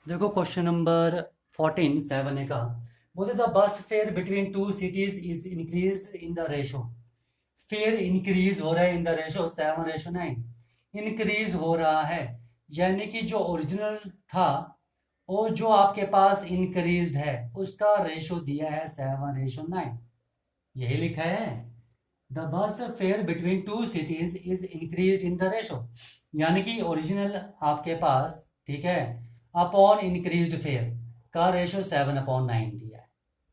देखो question number 14 7 है का। बोलते the bus fare between two cities is increase in the ratio. Fair increase हो रहा है इन द रेशो 7:9। इंक्रीज हो रहा है यानी कि जो ओरिजिनल था वो जो आपके पास इंक्रीज्ड है उसका रेशो दिया है 7:9। यही लिखा है। The bus fare between two cities is increase in the ratio, यानी कि ओरिजिनल आपके पास, ठीक है, अपॉन इंक्रीज्ड फेयर का रेशो 7/9 दिया है।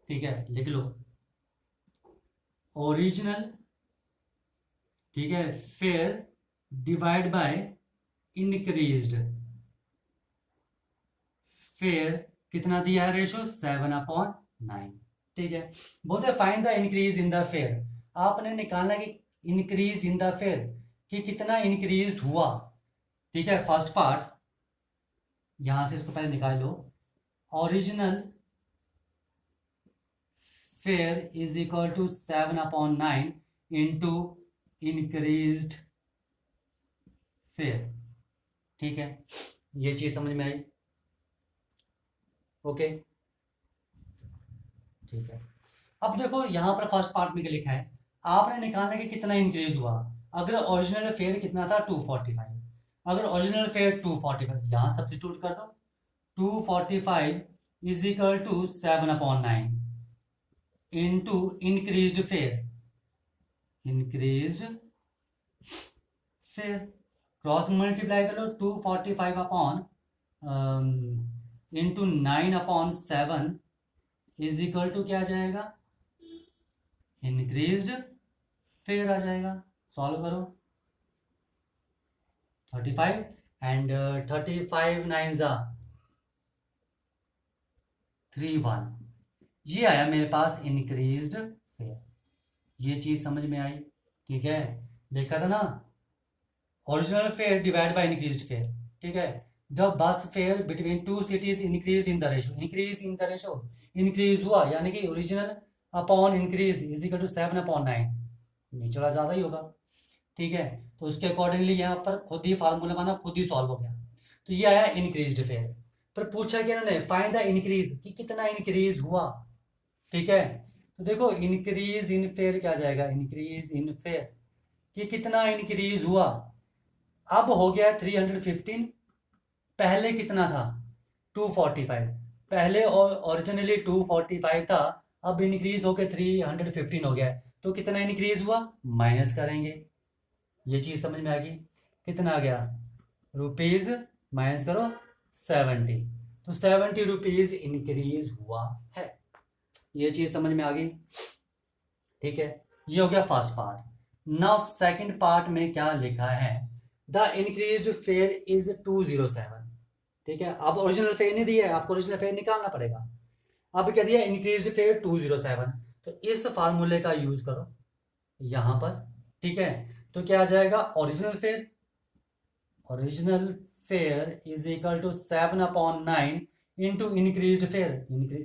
ठीक है, लिख लो। ओरिजिनल, ठीक है, fair divide by increased fair कितना दिया है रेशो 7/9। ठीक है, बोलते find the increase in the fair. आपने निकालना है कि इंक्रीज इन द फेयर कि कितना इंक्रीज हुआ। ठीक है, फर्स्ट पार्ट यहां से इसको पहले निकाल लो। Original fare is equal to 7/9 into increased fare. ठीक है, ये चीज समझ में आई? ओके, ठीक है। अब देखो यहां पर फर्स्ट पार्ट में क्या लिखा है, आपने निकालना है कि कितना इंक्रीज हुआ। अगर ओरिजिनल फेयर कितना था 245, अगर ओरिजिनल फेयर 245 यहां सब्स्टिट्यूट कर दो। 245 is equal to 7/9 into increased fare. Increased fare cross multiply कर लो। 245 upon into 9/7 is equal to क्या आ जाएगा, इंक्रीज्ड फेयर आ जाएगा। सॉल्व करो। 35 एंड 35 9 जा 31, ये आया मेरे पास इंक्रीज्ड फेयर। ये चीज समझ में आई? ठीक है, देखा था ना, original fare divide by increased fare. ठीक है, the bus fare between two cities increase in the ratio. Increase in the ratio, increase हुआ यानी कि original upon increase is equal to 7/9। निचला ज्यादा ही होगा। ठीक है, तो उसके अकॉर्डिंगली यहाँ पर खुद ही फार्मूला बना, खुद ही सॉल्व हो गया। तो ये आया इंक्रीज्ड फेयर। पर पूछा कि इन्होंने फाइंड द इंक्रीज कि कितना इंक्रीज हुआ। ठीक है, तो देखो इंक्रीज इन फेयर क्या जाएगा, इंक्रीज इन फेयर कि कितना इंक्रीज हुआ। अब हो गया 315, पहले कितना था 245। पहले ओरिजिनली 245 था, अब इंक्रीज होकर 315 हो गया है। तो कितना इंक्रीज हुआ माइनस करेंगे। ये चीज समझ में आ गई? कितना आ गया रुपीज, माइनस करो 70। तो 70 रुपीज इंक्रीज हुआ है। ये चीज समझ में आ गई? ठीक है, ये हो गया first part. Now second part में क्या लिखा है, द इंक्रीज्ड फेयर इज 207। ठीक है, अब ओरिजिनल फेयर नहीं दिया है, आपको ओरिजिनल फेयर निकालना पड़ेगा। अब क्या दिया, इंक्रीज्ड फेयर 207। तो इस फार्मूले का यूज करो यहां पर। ठीक है, तो क्या आ जाएगा, original fare, original fare is equal to 7/9 into increased fare.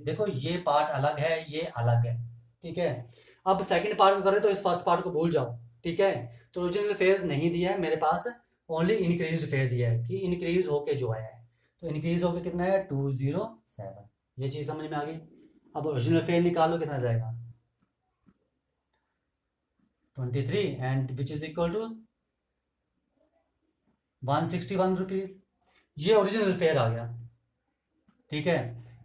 देखो ये पार्ट अलग है, ये अलग है। ठीक है, अब सेकंड पार्ट को करें तो इस फर्स्ट पार्ट को भूल जाओ। ठीक है, तो ओरिजिनल फेयर नहीं दिया है मेरे पास, ओनली इंक्रीज्ड फेयर दिया है कि इंक्रीज होके जो आया है। तो इंक्रीज होके कितना है 207। ये चीज समझ में आ गई? अब ओरिजिनल फेयर निकालो, कितना जाएगा 23 and which is equal to 161 rupees. ये ओरिजिनल फेयर आ गया। ठीक है,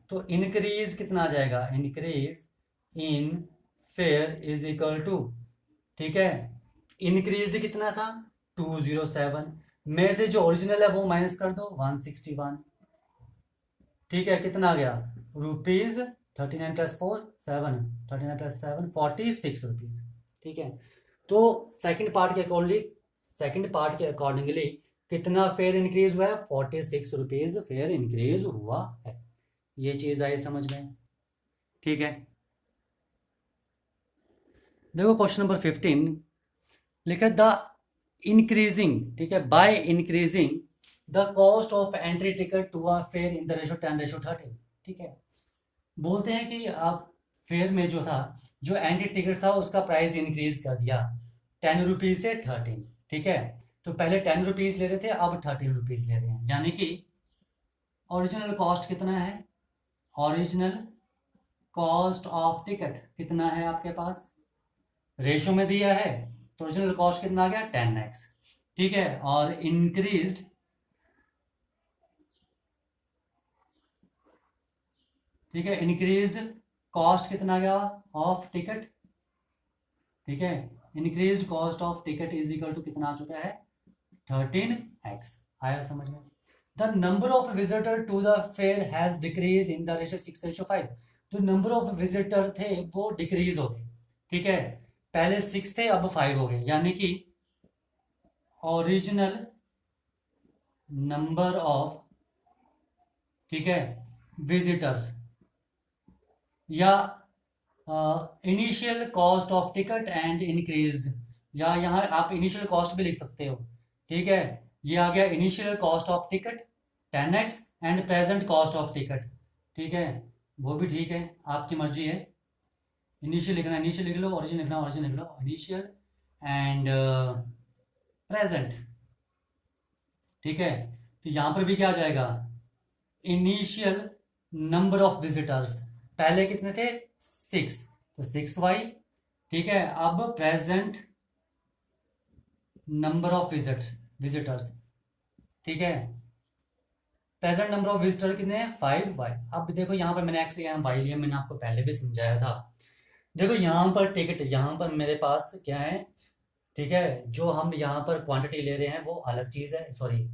तो इंक्रीज कितना आ जाएगा, increase in fare is equal to, ठीक है, इंक्रीज कितना था 207 में से जो ओरिजिनल है वो माइनस कर दो 161। ठीक है, कितना आ गया रुपीज 39 प्लस 4 7, 39 प्लस 7 46 रुपीज। ठीक है, तो सेकंड पार्ट के अकॉर्डिंगली कितना फेयर इंक्रीज हुआ है 46 रुपीज फेयर इंक्रीज हुआ है। ये चीज आई समझ में? ठीक है, देखो क्वेश्चन नंबर 15 लिखा द इंक्रीजिंग, ठीक है, by increasing the cost of entry ticket to a fair in the ratio 10:30। ठीक है, बोलते हैं कि आप फेयर में जो था, जो एंट्री टिकट था उसका प्राइस इंक्रीज कर दिया 10 रुपीज से 13। ठीक है, तो पहले 10 रुपीज ले रहे थे, अब 13 रुपीज ले रहे हैं, यानी कि ओरिजिनल कॉस्ट कितना है, ओरिजिनल कॉस्ट ऑफ टिकट कितना है आपके पास, रेशो में दिया है, तो ओरिजिनल कॉस्ट कितना आ गया 10x, ठीक है। और इंक्रीज्ड, ठीक है, इंक्रीज्ड कॉस्ट कितना आ गया ऑफ टिकट, ठीक है, increased cost of ticket is equal to कितना आ चुका है 13x। आया समझ में। The number of visitor to the fair has decrease in the ratio 6:5। जो नंबर ऑफ विजिटर थे वो डिक्रीज हो गए, ठीक है, पहले 6 थे अब 5 हो गए, यानी कि ओरिजिनल नंबर ऑफ, ठीक है, विजिटर्स या initial cost of ticket and increased, या यहाँ आप इनिशियल कॉस्ट भी लिख सकते हो, ठीक है। ये आ गया initial cost of ticket 10x and present cost of ticket, ठीक है, वो भी ठीक है, आपकी मर्जी है। इनिशियल लिखना इनिशियल लिख लो, ओरिजिन लिखना ओरिजिन लिख लो, इनिशियल एंड प्रेजेंट, ठीक है। तो यहाँ पर भी क्या आ जाएगा, इनिशियल नंबर ऑफ विजिटर्स, पहले कितने थे 6, तो 6y, ठीक है। अब प्रेजेंट नंबर ऑफ विजिटर्स, ठीक है, प्रेजेंट नंबर ऑफ विजिटर कितने हैं 5y। अब देखो यहाँ पर मैंने x लिया y लिया, मैंने आपको पहले भी समझाया था। देखो यहाँ पर टिकट, यहाँ पर मेरे पास क्या है, ठीक है, जो हम यहाँ पर क्वांटिटी ले रहे हैं वो अलग चीज़ है, सॉरी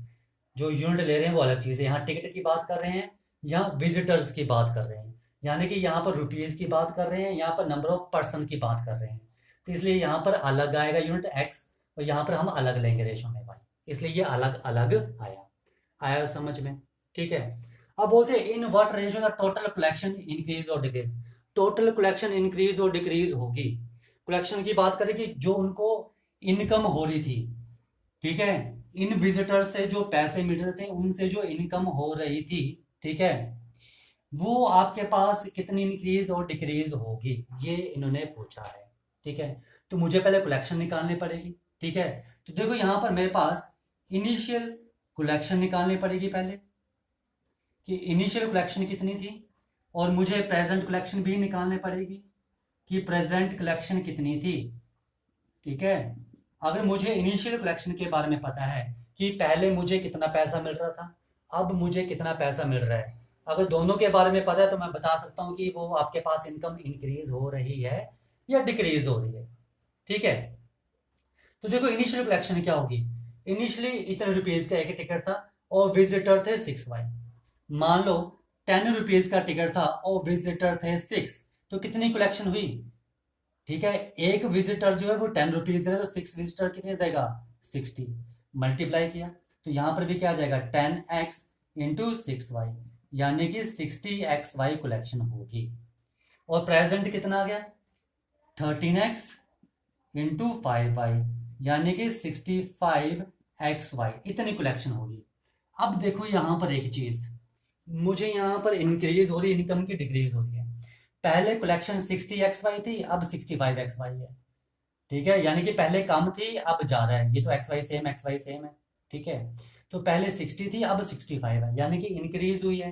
जो यूनिट ले रहे हैं वो अलग चीज़ है। यहाँ टिकट की बात कर रहे हैं, यहाँ विजिटर्स की बात कर रहे हैं, यानी कि यहाँ पर रुपीज़ की बात कर रहे हैं, यहाँ पर नंबर ऑफ पर्सन की बात कर रहे हैं। तो इसलिए यहाँ पर अलग आएगा यूनिट x, और यहाँ पर हम अलग लेंगे रेशो में y, इसलिए ये अलग अलग आया समझ में, ठीक है। अब बोलते हैं in what ratio the total collection increase और डिक्रीज। टोटल कलेक्शन इंक्रीज और डिक्रीज होगी, कलेक्शन की बात करें कि जो उनको इनकम हो रही थी, ठीक है, इन विजिटर्स से जो पैसे मिल रहे थे उनसे जो इनकम हो रही थी, ठीक है, वो आपके पास कितनी इंक्रीज और डिक्रीज होगी, ये इन्होंने पूछा है, ठीक है। तो मुझे पहले कलेक्शन निकालनी पड़ेगी, ठीक है। तो देखो यहाँ पर मेरे पास इनिशियल कलेक्शन निकालनी पड़ेगी पहले, कि इनिशियल कलेक्शन कितनी थी, और मुझे प्रेजेंट कलेक्शन भी निकालनी पड़ेगी कि प्रेजेंट कलेक्शन कितनी थी, ठीक है। अगर मुझे इनिशियल कलेक्शन के बारे में पता है कि पहले मुझे कितना पैसा मिल रहा था, अब मुझे कितना पैसा मिल रहा है, अगर दोनों के बारे में पता है तो मैं बता सकता हूँ कि वो आपके पास इनकम इंक्रीज हो रही है या डिक्रीज हो रही है, ठीक है। तो देखो इनिशियल कलेक्शन क्या होगी, इनिशियली इतने रुपीज का एक टिकट था और विजिटर थे 6y। मान लो 10 रुपीज का टिकट था और विजिटर थे 6, तो कितनी कलेक्शन हुई, ठीक है। एक विजिटर जो है वो 10 रुपीज दे रहा है, तो 6 विजिटर कितने देगा 60, मल्टीप्लाई किया तो यहाँ पर भी क्या आ जाएगा 10x इंटू 6y, यानी कि 60xy कलेक्शन होगी। और प्रेजेंट कितना आ गया 13x इंटू 5y, यानी कि 65xy, इतनी कलेक्शन होगी। अब देखो यहाँ पर एक चीज, मुझे यहाँ पर इंक्रीज हो रही है इनकम की, डिक्रीज हो रही है। पहले कलेक्शन 60xy थी, अब 65xy है, ठीक है, यानी कि पहले कम थी अब ज्यादा है, ये तो xy सेम है, ठीक है। तो पहले 60 थी अब 65 है, यानी कि इंक्रीज हुई है।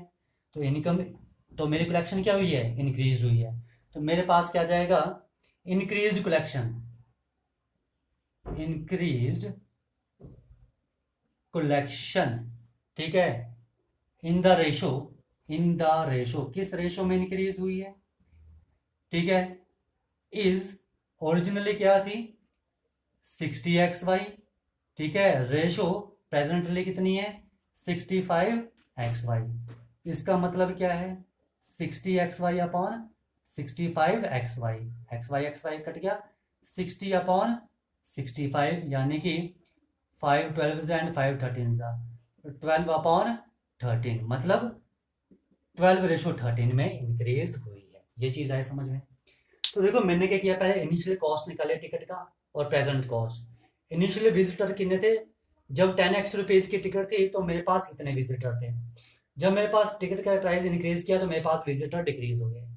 तो इनकम, तो मेरी कलेक्शन क्या हुई है इंक्रीज हुई है, तो मेरे पास क्या जाएगा इंक्रीज कलेक्शन, इंक्रीज्ड कलेक्शन, ठीक है, इन द रेशो, किस रेशो में इंक्रीज हुई है, ठीक है, इज ओरिजिनली क्या थी 60xy, ठीक है, रेशो प्रेजेंटली कितनी है 65xy। इसका मतलब क्या है 60xy upon 65xy, xy cut गया 60 अपॉन 65, यानी कि 5 12 एंड 5 13 12 अपॉन 13, मतलब 12:13 में इंक्रीज हुई है। ये चीज आए समझ में। तो देखो मैंने क्या किया, पहले इनिशियल कॉस्ट निकाले टिकट का और प्रेजेंट कॉस्ट। इनिशियली विजिटर कितने थे, जब 10x रुपीज की टिकट थी तो मेरे पास कितने विजिटर थे, जब मेरे पास टिकट का प्राइस इंक्रीज किया तो मेरे पास विजिटर डिक्रीज हो गए,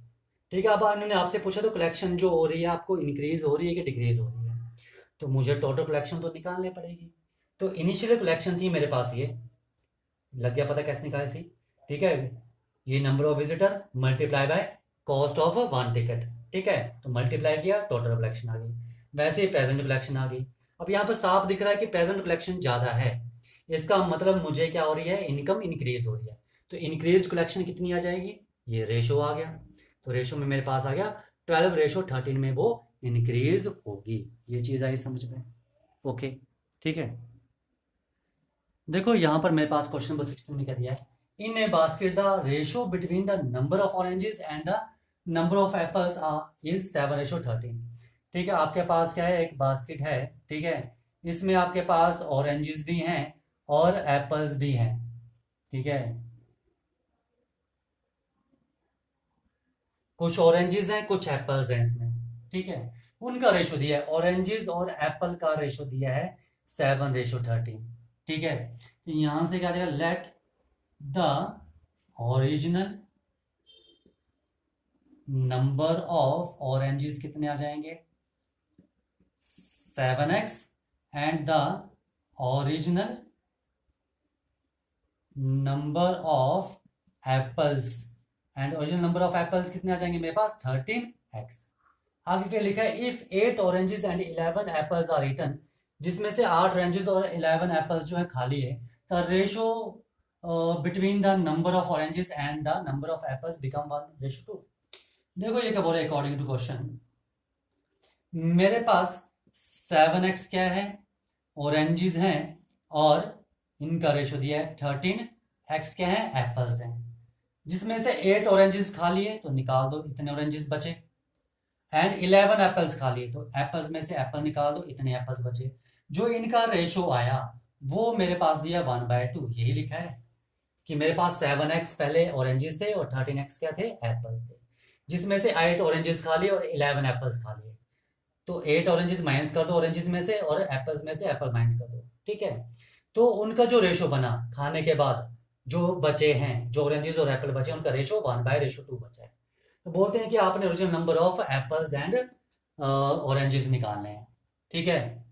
ठीक है। अब उन्होंने आपसे पूछा तो कलेक्शन जो हो रही है आपको इंक्रीज हो रही है कि डिक्रीज हो रही है, तो मुझे टोटल कलेक्शन तो निकालनी पड़ेगी। तो इनिशियल कलेक्शन थी मेरे पास, ये लग गया पता कैसे निकाली थी, ठीक है, ये number of visitor multiply by cost of one ticket, ठीक है, तो मल्टीप्लाई किया, टोटल कलेक्शन आ गई। वैसे ही प्रेजेंट कलेक्शन आ गई। अब यहाँ पर साफ दिख रहा है कि प्रेजेंट कलेक्शन ज़्यादा है, इसका मतलब मुझे क्या हो रही है, इनकम इंक्रीज हो रही है। तो इंक्रीज कलेक्शन कितनी आ जाएगी, ये रेशो आ गया, तो रेशो में मेरे पास आ गया 12:13 में वो इंक्रीज होगी। ये चीज़ आई समझ में? ओके, ठीक है। देखो यहाँ पर मेरे पास क्वेश्चन नंबर 16 में क्या दिया है, in a basket the ratio between the number of oranges and the number of apples is 7:13। ठीक है, आपके पास क्या है, एक बास्केट है, ठीक है, इसमें आपके पास ऑरेंजेस भी हैं और एप्पल्स भी हैं, ठीक है, कुछ ऑरेंजेस हैं कुछ एप्पल्स हैं इसमें, ठीक है, उनका रेशो दिया है, ऑरेंजेस और एप्पल का रेशो दिया है 7:13, ठीक है। तो यहां से क्या आ जाएगा, let the original number of oranges कितने आ जाएंगे, 7x, and the original number of apples, and original number of apples कितने आ जाएंगे मेरे पास, 13x। आगे क्या लिखा है, if 8 oranges and 11 apples are eaten, जिसमें से 8 ऑरेंजेस और 11 एप्पल्स जो है खाली है, the ratio between the number of oranges and the number of apples become 1:2। देखो ये क्या बोल रहा है, अकॉर्डिंग टू क्वेश्चन मेरे पास 7x क्या है, ऑरेंजेस हैं, और इनका रेशो दिया है 13x क्या है, एप्पल्स हैं, जिसमें से 8 ऑरेंजेस खाली है तो निकाल दो, इतने ऑरेंजेस बचे, एंड 11 एप्पल्स खा लिए तो एप्पल्स में से एप्पल निकाल दो, इतने एप्पल्स बचे। जो इनका रेशो आया वो मेरे पास दिया 1/2, यही लिखा है कि मेरे पास 7x पहले ऑरेंजेस थे और 13x क्या थे, एप्पल्स थे, जिसमें से 8 ऑरेंजेस खा लिए और 11 एप्पल्स खा लिए। तो 8 ऑरेंजेस माइनस कर दो ऑरेंजेस में से और एप्पल्स में से एप्पल माइनस कर दो, ठीक है। तो उनका जो रेशो बना खाने के बाद, जो बचे हैं, जो ऑरेंजेस और एप्पल बचे, उनका रेशो 1/2 बचा है। तो बोलते हैं कि आपने original number of apples and oranges निकालने हैं, ठीक है।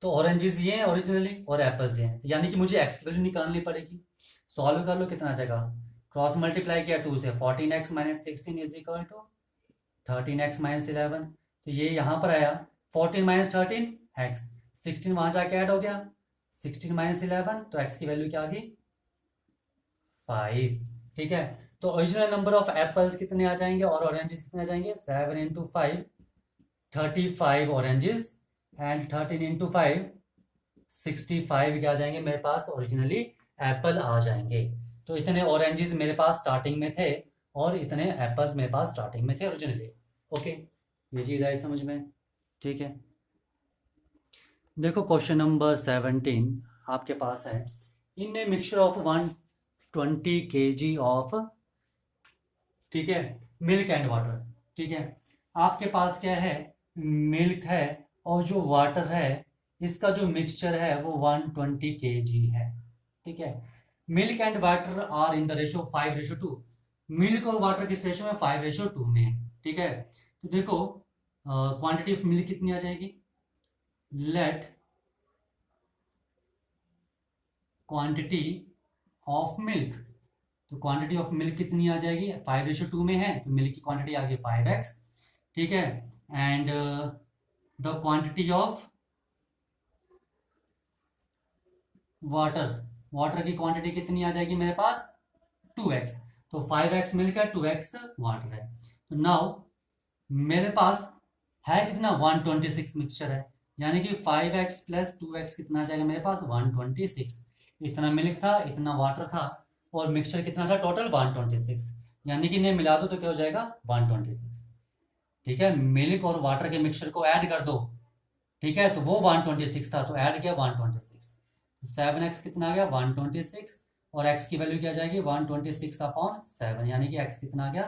तो ऑरेंजेस ये हैं ओरिजिनली और एप्पल्स ये हैं, यानी कि मुझे एक्स की वैल्यू निकालनी पड़ेगी। सॉल्व कर लो, कितना आ जाएगा, क्रॉस मल्टीप्लाई किया 2 से, 14x minus 16 is equal to 13x minus 11। तो ये यहाँ पर आया 14 माइनस 13x, 16 वहां जाके ऐड हो गया, 16 माइनस 11, तो x की वैल्यू क्या आ गई, 5, ठीक है। तो ओरिजिनल नंबर ऑफ एप्पल्स कितने आ जाएंगे और ऑरेंजेस कितने आ जाएंगे, 7 इंटू 5 35 ऑरेंजेस, एंड 13 इंटू 5 65 क्या आ जाएंगे मेरे पास, ओरिजिनली एप्पल आ जाएंगे। तो इतने ऑरेंजेस मेरे पास स्टार्टिंग में थे और इतने एप्पल्स मेरे पास स्टार्टिंग में थे ओरिजिनली। ओके, ये चीज़ आई समझ में, ठीक है। देखो क्वेश्चन नंबर 17 आपके पास है, in a mixture of 120 kg of, ठीक है, मिल्क एंड वाटर, ठीक है, आपके पास क्या है, मिल्क है और जो वाटर है, इसका जो मिक्सचर है वो 120 kg है, ठीक है। Milk and water are in the ratio 5:2, milk और वाटर किस रेशो में, 5:2 में है, ठीक है। तो देखो क्वांटिटी ऑफ मिल्क कितनी आ जाएगी, लेट क्वांटिटी ऑफ मिल्क, तो क्वांटिटी ऑफ मिल्क कितनी आ जाएगी, 5:2 में है, तो मिल्क की क्वांटिटी आ गई 5x, ठीक है, and the quantity of water, water की क्वांटिटी कितनी आ जाएगी मेरे पास, 2x। तो 5x मिल्क है, 2x वाटर है। तो नाउ मेरे पास है कितना, 126 मिक्सचर है, यानी कि 5x प्लस 2x कितना आ जाएगा मेरे पास, 126। इतना मिल्क था, इतना वाटर था, और मिक्सचर कितना था, टोटल 126, यानी कि इन्हें मिला दो तो क्या हो जाएगा, 126, ठीक है। मिल्क और वाटर के मिक्सचर को ऐड कर दो, ठीक है, तो वो 126 था तो ऐड किया 126, 7x कितना आ गया, 126, और x की वैल्यू क्या जाएगी, 126/7, यानी कि x कितना आ गया,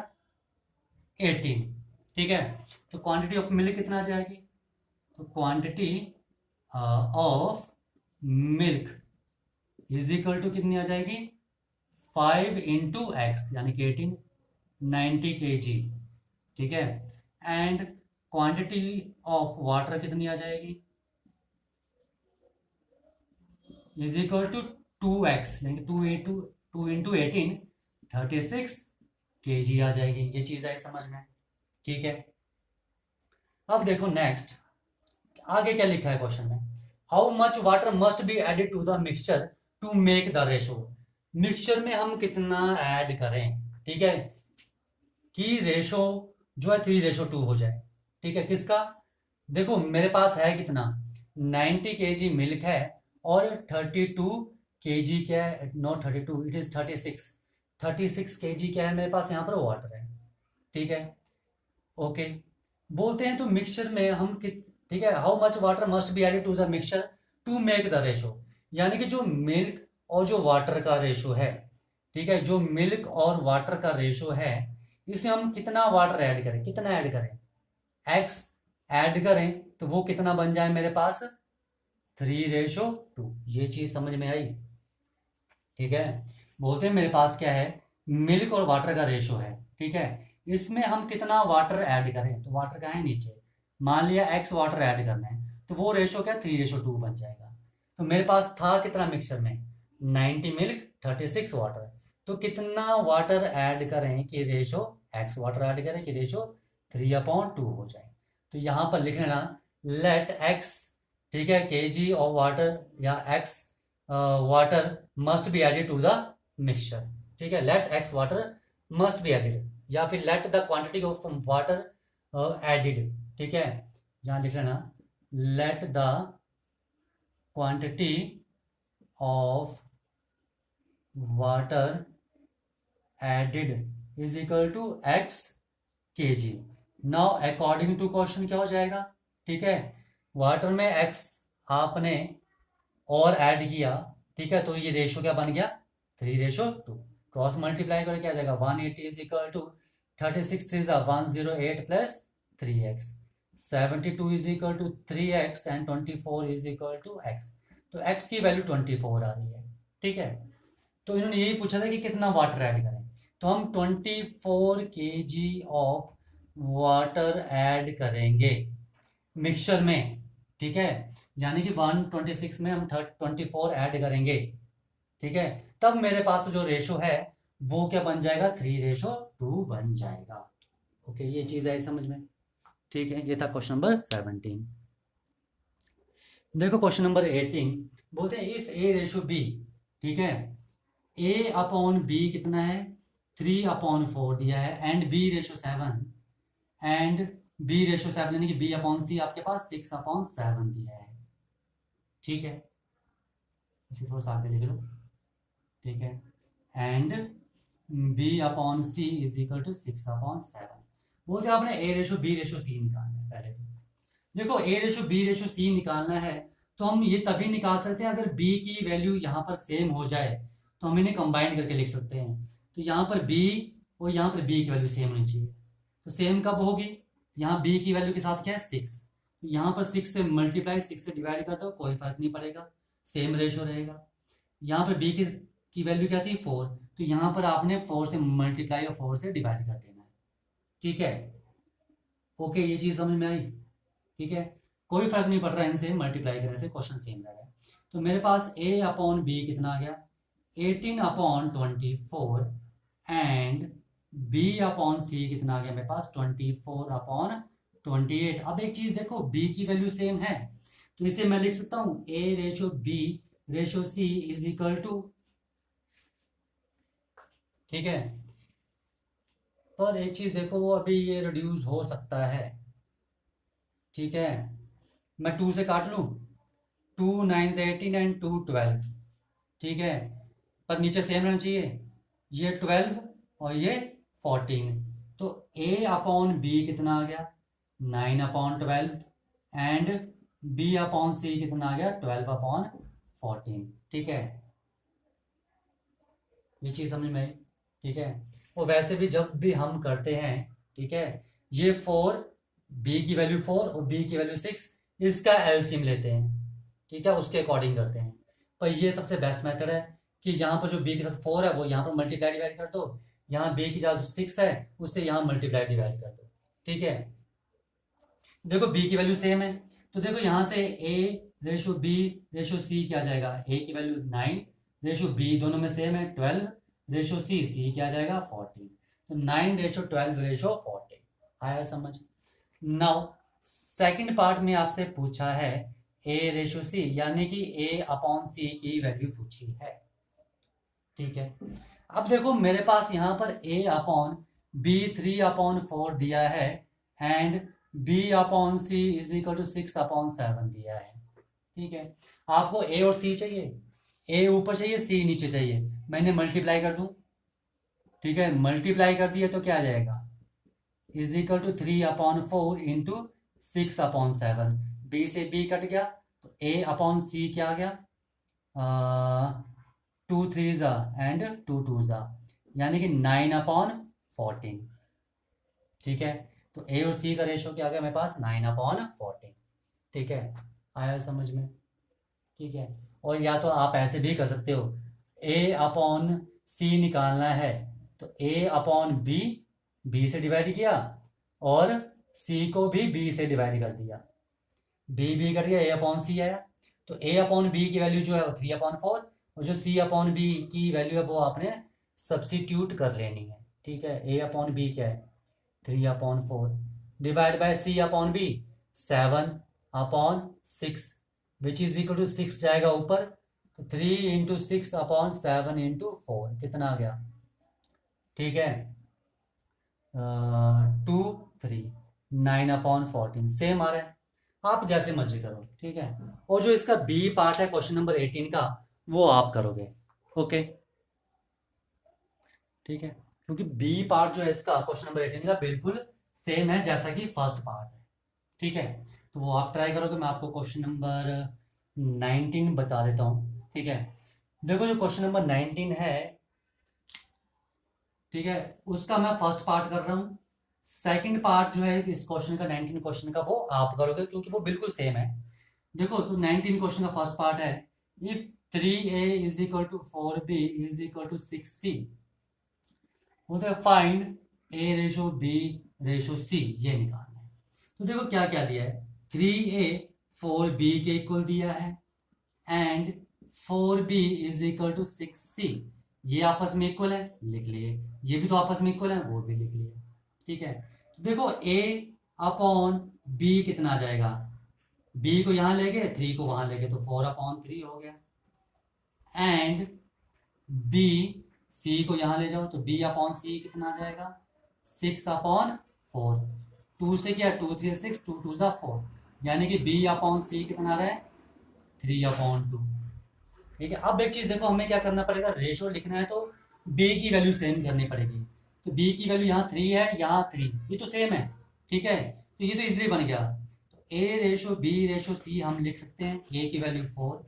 18, ठीक है। तो क्वांटिटी ऑफ मिल्क कितना आ जाएगी, तो quantity of milk is equal to कितनी आ जाएगी, 5 इंटू एक्स, यानी कि 18, 90 kg, ठीक है। एंड क्वांटिटी ऑफ वाटर कितनी आ जाएगी, इज इक्वल टू 2x यानी कि 2 इंटू 36 kg आ जाएगी। ये चीज़ आई समझ में, ठीक है। अब देखो नेक्स्ट आगे क्या लिखा है क्वेश्चन में, how much water must be added to the mixture to make the ratio. Mixture में हम कितना ऐड करें, ठीक है, कि रेशो जो है 3:2 हो जाए, ठीक है। किसका, देखो मेरे पास है कितना 90 kg मिल्क है और 32 kg क्या है, नॉट 32 इट इज 36 kg क्या है मेरे पास यहाँ पर वाटर है, ठीक है। ओके बोलते हैं तो मिक्सचर में हम ठीक है, how much water must be added to the mixture to make the ratio, यानी कि जो मिल्क और जो वाटर का रेशो है, ठीक है, जो मिल्क और वाटर का रेशो है इसे हम कितना वाटर ऐड करें, कितना ऐड करें, x ऐड करें तो वो कितना बन जाए मेरे पास 3:2। ये चीज समझ में आई, ठीक है। बोलते हैं मेरे पास क्या है, मिल्क और वाटर का रेशो है, ठीक है, इसमें हम कितना वाटर ऐड करें, तो वाटर का है नीचे, मान लिया x वाटर ऐड करना है तो वो रेशो क्या 3:2 बन जाएगा। तो मेरे पास था कितना मिक्सचर में 90 मिल्क 36 वाटर, तो कितना वाटर ऐड करें कि रेशो x वाटर ऐड करें कि रेशो 3/2 हो जाए। तो यहाँ पर लिख लेना लेट x, ठीक है, kg ऑफ वाटर या x water must be added to the mixture, ठीक है, let x water must be added या फिर let the quantity of water added, ठीक है, यहाँ लिख लेना let the quantity of water added is equal to x kg। Now according to question क्या हो जाएगा, ठीक है, वाटर में x आपने और ऐड किया, ठीक है, तो ये रेशो क्या बन गया 3:2, क्रॉस मल्टीप्लाई करके आ जाएगा 180 is equal to 36 3 108 plus 3x, 72 is equal to 3x and 24 is equal to x, तो x की वैल्यू 24 आ रही है, ठीक है। तो इन्होंने यही पूछा था कि कितना वाटर ऐड करें, तो हम 24 kg ऑफ वाटर ऐड करेंगे मिक्सचर में, ठीक है, यानी कि 126 में हम 24 ऐड करेंगे, ठीक है, तब मेरे पास जो रेशो है वो क्या बन जाएगा 3:2 बन जाएगा। ओके ये चीज है समझ में, ठीक है। ये था क्वेश्चन नंबर 17। देखो क्वेश्चन नंबर 18 बोलते हैं इफ A:B, ठीक है, A/B कितना है 3/4 दिया है एंड B:7 एंड B:7 यानी कि B/C आपके पास 6/7 दिया है, ठीक है, इसे थोड़ा सा आगे लिख लो, ठीक है, and B/C is equal to 6/7। बोलते हैं आपने A:B:C निकालना है। पहले देखो A:B:C निकालना है तो हम ये तभी निकाल सकते हैं अगर B की वैल्यू यहाँ पर सेम हो जाए, तो हम इन्हें कंबाइन करके लिख सकते हैं। तो यहाँ पर B और यहाँ पर B की वैल्यू सेम होनी चाहिए, तो सेम कब होगी, यहाँ B की वैल्यू के साथ क्या है 6, तो यहाँ पर 6 से मल्टीप्लाई 6 से डिवाइड कर दो, कोई फर्क नहीं पड़ेगा, सेम रेशो रहेगा। यहाँ पर B की वैल्यू क्या थी 4, तो यहाँ पर आपने 4 से मल्टीप्लाई और 4 से डिवाइड कर देना है, ठीक है। ओके ये चीज़ समझ में आई, ठीक है, कोई फर्क नहीं पड़ रहा है इनसे मल्टीप्लाई करने से, क्वेश्चन सेम लग रहा है। तो मेरे पास A/B कितना आ गया 18/24 एंड B/C कितना आ गया मेरे पास 24/28। अब एक चीज देखो B की वैल्यू सेम है तो इसे मैं लिख सकता हूं A:B:C इज इक्वल टू, ठीक है, पर एक चीज देखो अभी ये रिड्यूस हो सकता है, ठीक है, मैं 2 से काट लूं, 2 9 18 एंड 2 12, ठीक है, पर नीचे सेम रहना चाहिए, ये 12 और ये 14, तो A/B कितना आ गया 9/12 एंड B/C कितना आ गया 12/14, ठीक है, ये चीज समझ में आई, ठीक है। और वैसे भी जब भी हम करते हैं, ठीक है, ये 4 B की वैल्यू 4 और B की वैल्यू 6 इसका एलसीएम लेते हैं, ठीक है, उसके अकॉर्डिंग करते हैं, पर ये सबसे बेस्ट मेथड है कि यहाँ पर जो B के साथ 4 है वो यहाँ पर मल्टीप्लाई डिवाइड कर दो, यहाँ B की जगह 6 है उससे यहाँ मल्टीप्लाई डिवाइड कर दो, ठीक है। देखो B की वैल्यू सेम है तो देखो यहाँ से A:B:C क्या आ जाएगा, A की वैल्यू 9 रेशो बी दोनों में सेम है 12, रेशो सी क्या जाएगा 14, तो 9:12:14 आया समझ। नाउ सेकंड पार्ट में आपसे पूछा है ए रेशो सी, यानी कि ए अपॉन सी की वैल्यू पूछी है। ठीक है, अब देखो मेरे पास यहाँ पर a अपॉन बी 3/4 दिया है and b upon C is equal to 6/7 दिया है। ठीक है, आपको a और c चाहिए, a ऊपर चाहिए c नीचे चाहिए, मैंने मल्टीप्लाई कर दूं। ठीक है, मल्टीप्लाई कर दिया तो क्या आ जाएगा, is equal to 3/4 into 6/7, b से b कट गया तो a अपॉन सी क्या आ गया, 2 3 एंड 2 2 यानी कि 9/14। ठीक है, तो ए और सी का रेशो क्या आ गया मेरे पास 9/14। ठीक है, आया समझ में। ठीक है, और या तो आप ऐसे भी कर सकते हो, ए अपॉन सी निकालना है तो ए अपॉन बी, बी से डिवाइड किया और सी को भी बी से डिवाइड कर दिया, बी कर दिया, ए अपॉन सी आया। तो ए अपॉन बी की वैल्यू जो है वो 3/4 और जो सी अपॉन बी की वैल्यू है वो आपने सब्सिट्यूट कर लेनी है। ठीक है, ए अपॉन बी क्या है 3/4 divide by C upon B 7/6 which is equal to 6 जाएगा ऊपर, तो 3 × 6/7 × 4 कितना आ गया। ठीक है, 2 3 9/14 सेम आ रहा है, आप जैसे मर्जी करो। ठीक है, और जो इसका बी पार्ट है क्वेश्चन नंबर 18 का वो आप करोगे। ओके, ठीक है, क्योंकि बी पार्ट जो है इसका क्वेश्चन नंबर 18 का बिल्कुल सेम है जैसा कि फर्स्ट पार्ट है। ठीक है, तो वो आप ट्राई करोगे। मैं आपको क्वेश्चन नंबर 19 बता देता हूँ। ठीक है, देखो जो क्वेश्चन नंबर 19 है, ठीक है, उसका मैं फर्स्ट पार्ट कर रहा हूँ, सेकंड पार्ट जो है इस क्वेश्चन का 19 क्वेश्चन का वो आप करोगे क्योंकि वो बिल्कुल सेम है। देखो तो 19 क्वेश्चन का फर्स्ट पार्ट है, if 3a is equal to 4b is equal to 6c, उधर find a ratio b ratio c, ये निकालना है। तो देखो क्या क्या दिया है, 3a 4b के इक्वल दिया है and 4b is equal to 6c, ये आपस में इक्वल है लिख लिए, ये भी तो आपस में इक्वल है वो भी लिख लिए। ठीक है, तो देखो a अपॉन b कितना आ जाएगा, b को यहां ले गए 3 को वहां ले गए तो 4/3 हो गया एंड b c को यहां ले जाओ तो b अपॉन सी कितना आ जाएगा 6/4, 2 से क्या 2 3 6 2 2 4, यानी कि b अपॉन सी कितना आ रहा है 3/2। ठीक है, अब एक चीज देखो, हमें क्या करना पड़ेगा, रेशो लिखना है तो b की वैल्यू सेम करनी पड़ेगी। तो b की वैल्यू यहाँ 3 है, यहाँ 3, ये तो सेम है। ठीक है, तो ये तो इजिली बन गया, तो a ratio b ratio c हम लिख सकते हैं, a की वैल्यू 4,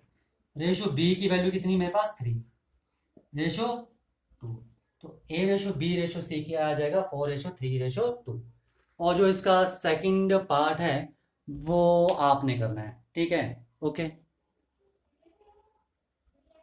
रेशो b की वैल्यू कितनी मेरे पास 3, रेशो 2, तो a ratio b ratio c क्या आ जाएगा 4:3:2। और जो इसका सेकंड पार्ट है वो आपने करना है। ठीक है, ओके।